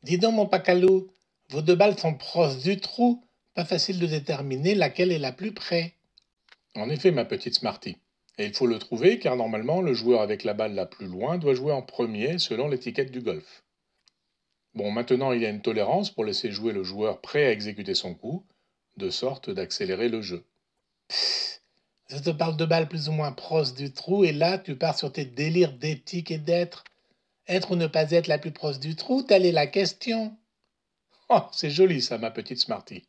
Dis donc, mon Pacalou, vos deux balles sont proches du trou. Pas facile de déterminer laquelle est la plus près. En effet, ma petite Smarty. Et il faut le trouver car normalement, le joueur avec la balle la plus loin doit jouer en premier selon l'étiquette du golf. Bon, maintenant il y a une tolérance pour laisser jouer le joueur prêt à exécuter son coup, de sorte d'accélérer le jeu. Je te parle de balles plus ou moins proches du trou et là, tu pars sur tes délires d'éthique et d'être. Être ou ne pas être la plus proche du trou, telle est la question. Oh, c'est joli ça, ma petite Smarty.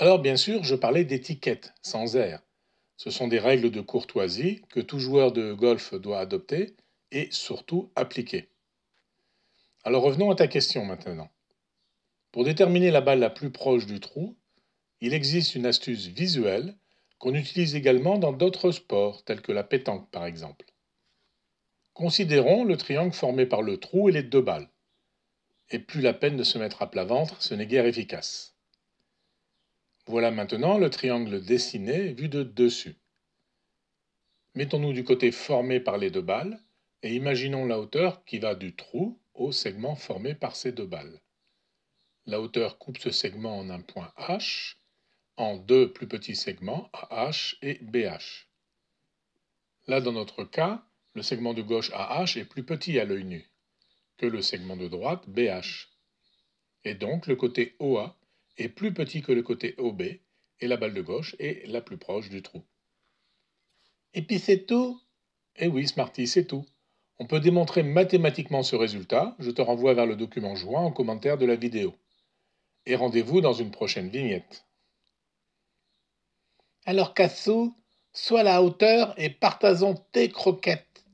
Alors bien sûr, je parlais d'étiquette, sans air. Ce sont des règles de courtoisie que tout joueur de golf doit adopter et surtout appliquer. Alors revenons à ta question maintenant. Pour déterminer la balle la plus proche du trou, il existe une astuce visuelle qu'on utilise également dans d'autres sports, tels que la pétanque par exemple. Considérons le triangle formé par le trou et les deux balles. Et plus la peine de se mettre à plat ventre, ce n'est guère efficace. Voilà maintenant le triangle dessiné vu de dessus. Mettons-nous du côté formé par les deux balles et imaginons la hauteur qui va du trou au segment formé par ces deux balles. La hauteur coupe ce segment en un point H, en deux plus petits segments AH et BH. Là, dans notre cas, le segment de gauche AH est plus petit à l'œil nu que le segment de droite BH. Et donc, le côté OA est plus petit que le côté OB et la balle de gauche est la plus proche du trou. Et puis c'est tout? Eh oui, Smarty, c'est tout. On peut démontrer mathématiquement ce résultat. Je te renvoie vers le document joint en commentaire de la vidéo. Et rendez-vous dans une prochaine vignette. Alors Cassou, sois à la hauteur et partageons tes croquettes.